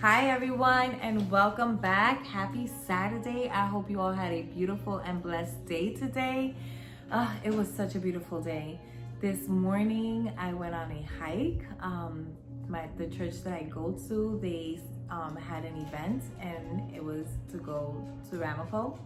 Hi everyone and welcome back. Happy Saturday. I hope you all had a beautiful and blessed day today. It was such a beautiful day. This morning I went on a hike. The church that I go to, they had an event and it was to go to Ramapo,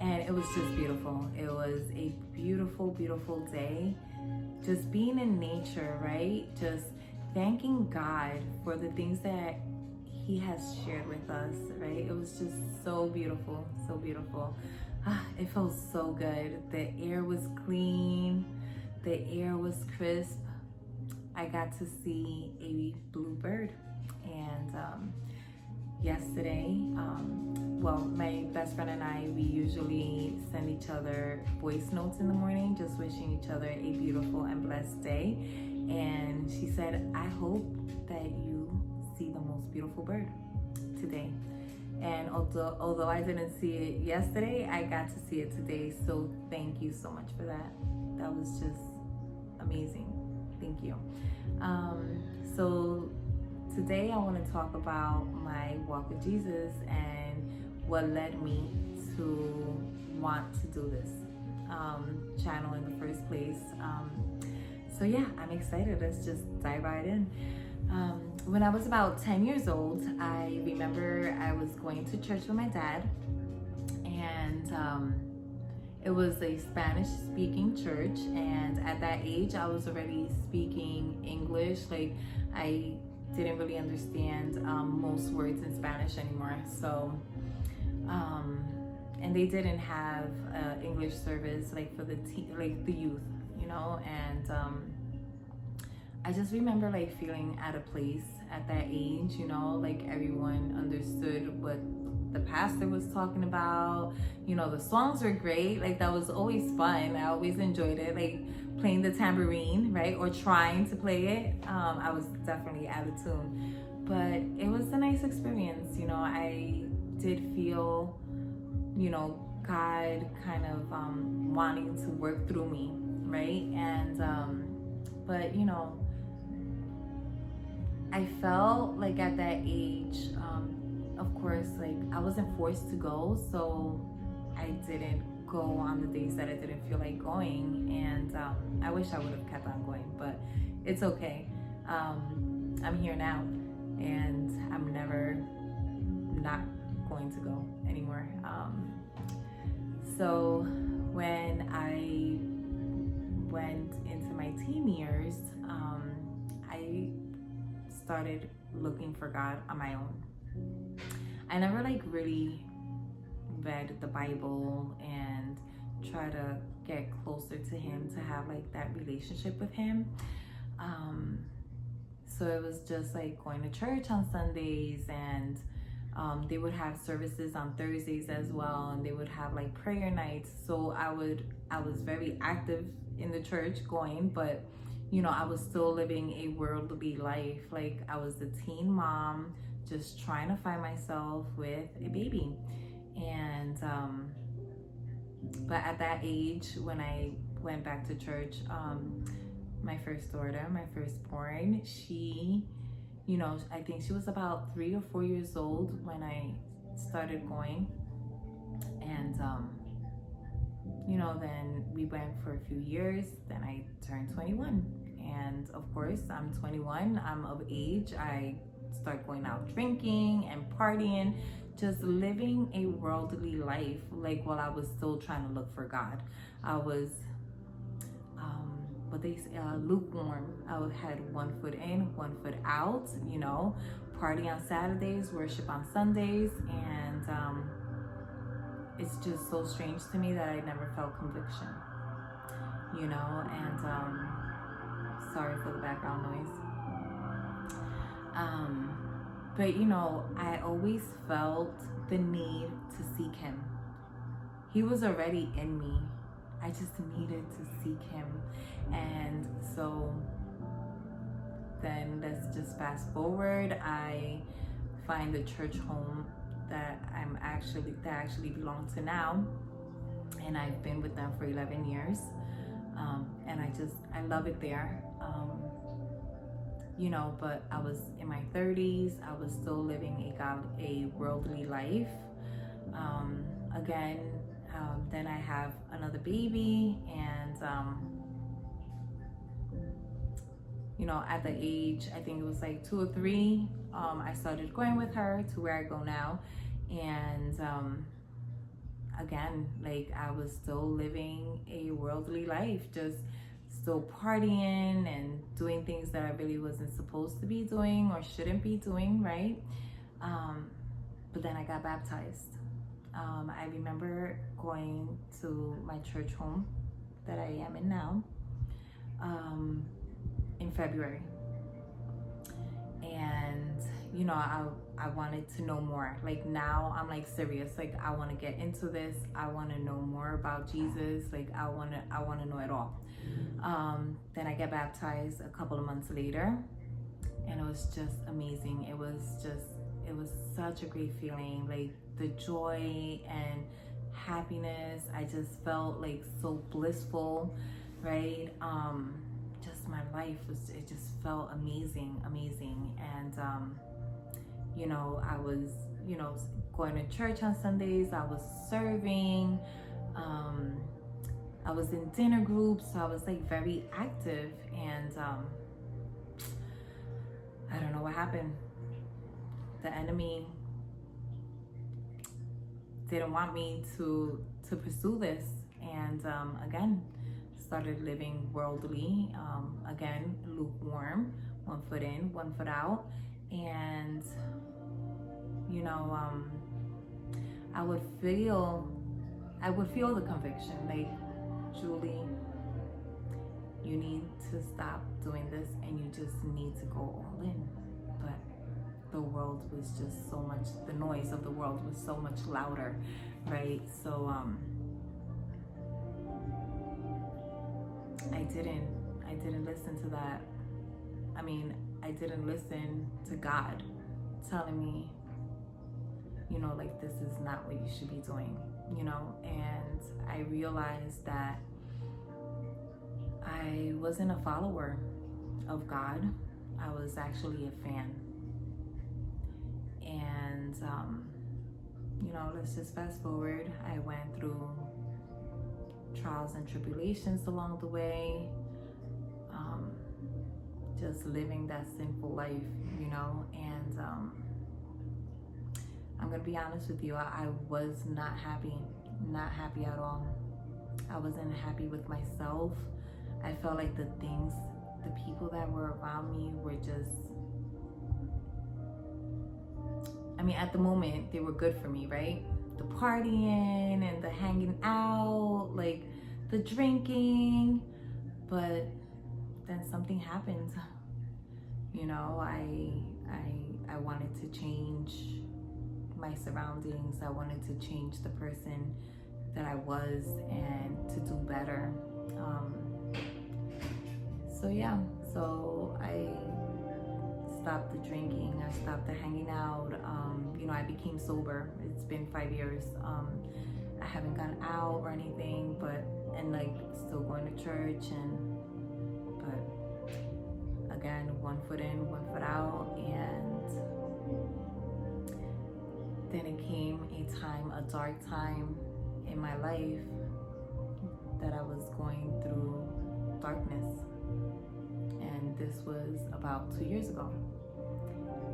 and it was just beautiful. It was a beautiful, beautiful day. Just being in nature, right? Just thanking God for the things that He has shared with us, right? It was just so beautiful, so beautiful. It felt so good. The air was clean, the air was crisp. I got to see a bluebird, and yesterday, my best friend and I, we usually send each other voice notes in the morning, just wishing each other a beautiful and blessed day. And she said, I hope that you see the most beautiful bird today. And although I didn't see it yesterday, I got to see it today. So thank you so much for that. That was just amazing. Thank you. So today I want to talk about my walk with Jesus and what led me to want to do this channel in the first place. So yeah, I'm excited. Let's just dive right in. When I was about 10 years old, I remember I was going to church with my dad, and it was a Spanish speaking church. And at that age, I was already speaking English. Like, I didn't really understand most words in Spanish anymore. So, and they didn't have English service like for the youth, and I just remember like feeling out of place at that age, like everyone understood what the pastor was talking about. The songs were great. Like, that was always fun. I always enjoyed it, like playing the tambourine, right? Or trying to play it. I was definitely out of tune, but it was a nice experience. I did feel, God kind of wanting to work through me, right? And, but I felt like at that age, of course, like I wasn't forced to go, so I didn't go on the days that I didn't feel like going, and I wish I would have kept on going, but it's okay. I'm here now, and I'm never not going to go anymore. So when I went into my teen years, I started looking for God on my own. I never like really read the Bible and try to get closer to Him, to have like that relationship with Him. So it was just like going to church on Sundays, and they would have services on Thursdays as well, and they would have like prayer nights. So I was very active in the church going, but I was still living a worldly life. Like, I was a teen mom just trying to find myself with a baby. And but at that age, when I went back to church, my first daughter, my firstborn, she, I think she was about 3 or 4 years old when I started going. And then we went for a few years. Then I turned 21. And of course, I'm 21, I'm of age. I start going out drinking and partying, just living a worldly life, like while I was still trying to look for God. I was, what they say, lukewarm. I had one foot in, one foot out, party on Saturdays, worship on Sundays. And it's just so strange to me that I never felt conviction, and sorry for the background noise. But I always felt the need to seek Him. He was already in me. I just needed to seek Him. And so then let's just fast forward. I find the church home that actually belong to now, and I've been with them for 11 years. And I love it there. but I was in my 30s. I was still living a worldly life. Again, then I have another baby, and at the age, I think it was like 2 or 3, I started going with her to where I go now. And again, like, I was still living a worldly life, just still partying and doing things that I really wasn't supposed to be doing or shouldn't be doing, right? But then I got baptized. I remember going to my church home that I am in now in February. And I wanted to know more. Like, now I'm like serious. Like, I want to get into this. I want to know more about Jesus. Like, I want to know it all. Then I get baptized a couple of months later, and it was just amazing. It was such a great feeling. Like, the joy and happiness. I just felt like so blissful, right? Just my life it just felt amazing. And I was going to church on Sundays. I was serving. I was in dinner groups, so I was like very active. And I don't know what happened. The enemy didn't want me to pursue this, and again, started living worldly, again, lukewarm, 1 foot in, 1 foot out. And I would feel the conviction, like, Julie, you need to stop doing this, and you just need to go all in. But the world was just so much, the noise of the world was so much louder, right? So I didn't listen to that. I didn't listen to God telling me, like, this is not what you should be doing, and I realized that I wasn't a follower of God. I was actually a fan. And let's just fast forward. I went through trials and tribulations along the way, just living that sinful life, and I'm gonna be honest with you, I was not happy at all. I wasn't happy with myself. I felt like the people that were around me were just, at the moment, they were good for me, right? The partying and the hanging out, like the drinking, but then something happened. I wanted to change my surroundings. I wanted to change the person that I was and to do better. So I stopped the drinking. I stopped the hanging out. I became sober. It's been 5 years. I haven't gone out or anything, and like still going to church, but again, 1 foot in, 1 foot out. And then it came a dark time in my life that I was going through darkness. And this was about 2 years ago.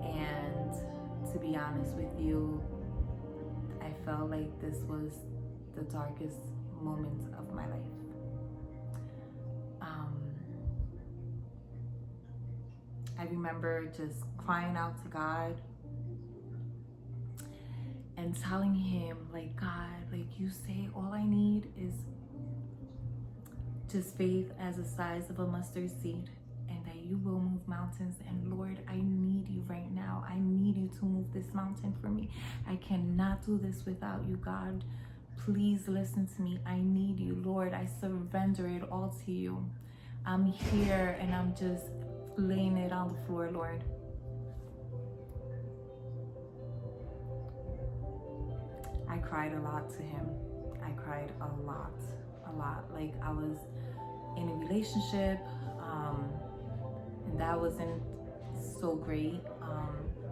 And to be honest with you, I felt like this was the darkest moment of my life. I remember just crying out to God and telling him, like, God, like, you say all I need is just faith as the size of a mustard seed, and that you will move mountains. And Lord, I need you right now. I need you to move this mountain for me. I cannot do this without you, God. Please listen to me. I need you, Lord. I surrender it all to you. I'm here and I'm just laying it on the floor, Lord. I cried a lot to him. I cried a lot. Like, I was in a relationship, and that wasn't so great.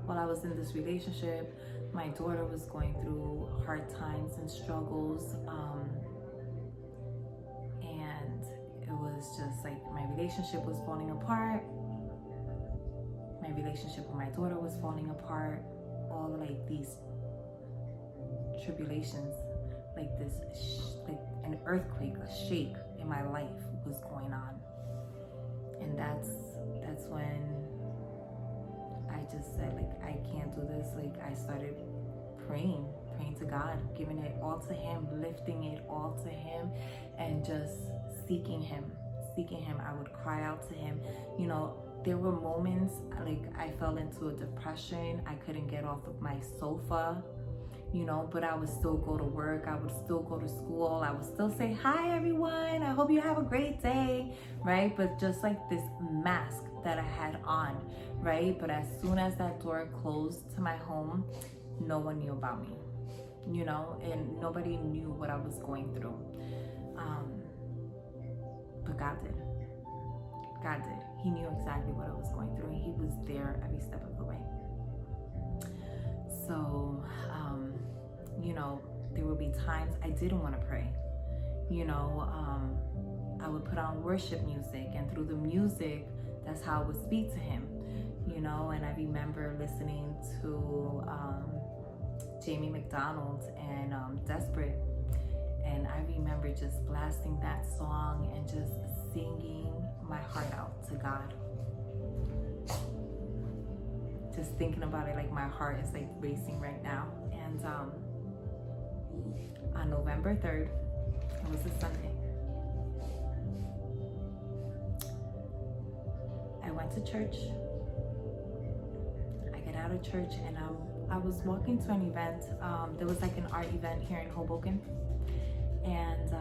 While I was in this relationship, my daughter was going through hard times and struggles. And it was just like my relationship was falling apart. My relationship with my daughter was falling apart. All like these tribulations, like this, like an earthquake, a shake in my life was going on. And that's when I just said, like, I can't do this. Like, I started praying to God, giving it all to Him, lifting it all to Him, and just seeking Him. I would cry out to Him. You know, there were moments like I fell into a depression. I couldn't get off of my sofa, you know, but I would still go to work. I would still go to school. I would still say, hi, everyone. I hope you have a great day, right? But just like this mask that I had on, right? But as soon as that door closed to my home, no one knew about me, you know, and nobody knew what I was going through. But God did. He knew exactly what I was going through, and He was there every step of the way. So, you know, there would be times I didn't want to pray. You know, I would put on worship music, and through the music, that's how I would speak to Him, you know. And I remember listening to Jamie McDonald and Desperate. And I remember just blasting that song and just singing my heart out to God. Just thinking about it, like my heart is like racing right now. And on November 3rd, it was a Sunday, I went to church. I get out of church and I was walking to an event. There was like an art event here in Hoboken. And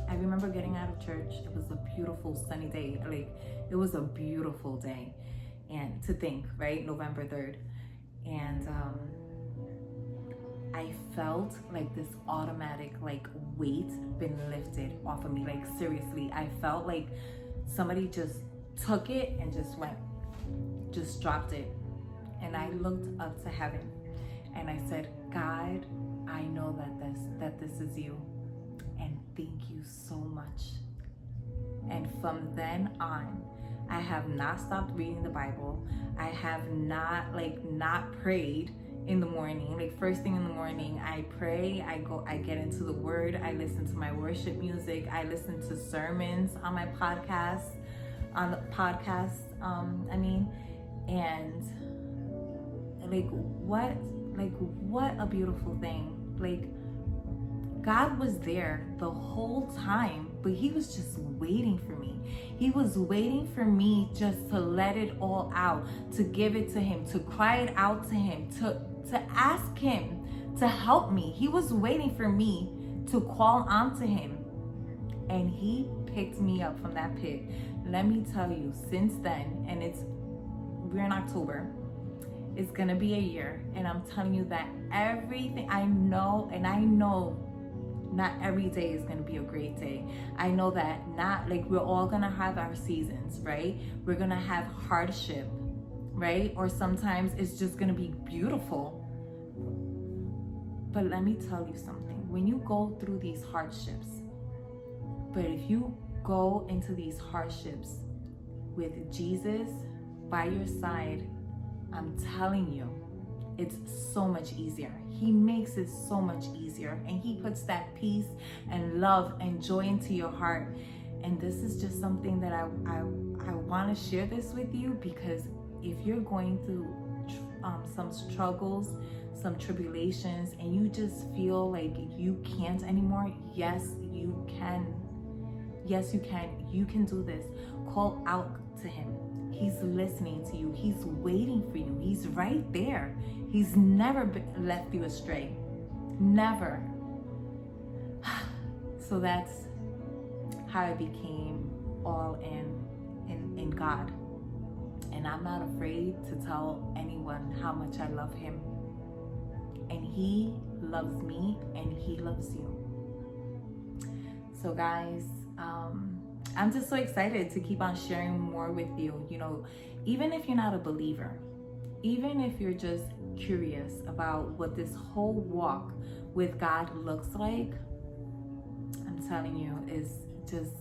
I remember getting out of church. It was a beautiful sunny day. Like, it was a beautiful day. And to think, right? November 3rd. And I felt like this automatic like weight been lifted off of me. Like, seriously, I felt like somebody just took it and just dropped it. And I looked up to heaven and I said, God, I know that this is you, and thank you so much. And from then on, I have not stopped reading the Bible. I have not prayed in the morning. Like, first thing in the morning, I pray, I get into the word, I listen to my worship music, I listen to sermons on my podcast, and what a beautiful thing. Like, God was there the whole time, but He was just waiting for me. He was waiting for me just to let it all out, to give it to Him, to cry it out to Him, to ask Him to help me. He was waiting for me to call on to Him. And He picked me up from that pit. Let me tell you, since then, and we're in October, it's gonna be a year, and I'm telling you that everything I know not every day is gonna be a great day. I know that not like we're all gonna have our seasons, right? We're gonna have hardship, right? Or sometimes it's just gonna be beautiful. But let me tell you something. When you go through these hardships, but if you go into these hardships with Jesus by your side, I'm telling you, it's so much easier. He makes it so much easier, and He puts that peace and love and joy into your heart. And this is just something that I want to share this with you, because if you're going through some struggles, some tribulations, and you just feel like you can't anymore, yes, you can. Yes, you can. You can do this. Call out to Him. He's listening to you. He's waiting for you. He's right there. He's never left you astray. Never. So that's how I became all in God. And I'm not afraid to tell anyone how much I love Him. And He loves me, and He loves you. So guys, I'm just so excited to keep on sharing more with you. You know, even if you're not a believer, even if you're just curious about what this whole walk with God looks like, I'm telling you, is just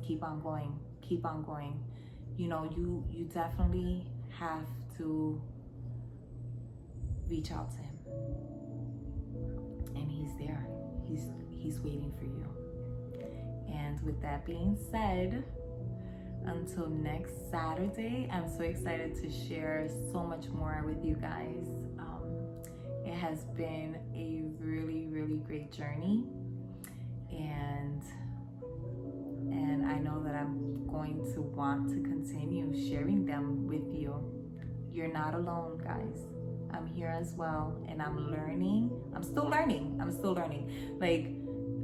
keep on going, keep on going. You know, you definitely have to reach out to him, and he's there. He's waiting for you. And with that being said, until next Saturday, I'm so excited to share so much more with you guys. It has been a really, really great journey, and I know that I'm going to want to continue sharing them with you. You're not alone, guys. I'm here as well, and I'm learning. I'm still learning. Like,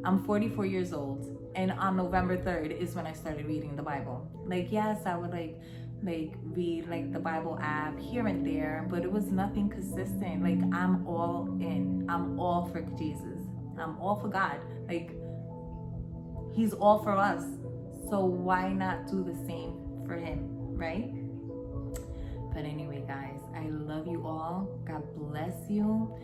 I'm 44 years old, and on November 3rd is when I started reading the Bible. Like, yes, I would like read like the Bible app here and there, but it was nothing consistent. Like, I'm all in. I'm all for Jesus. I'm all for God. Like, he's all for us. So why not do the same for him, right? But anyway, guys, I love you all. God bless you.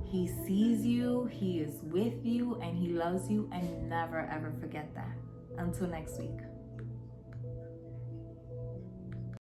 He sees you, he is with you, and he loves you, and never ever forget that. Until next week.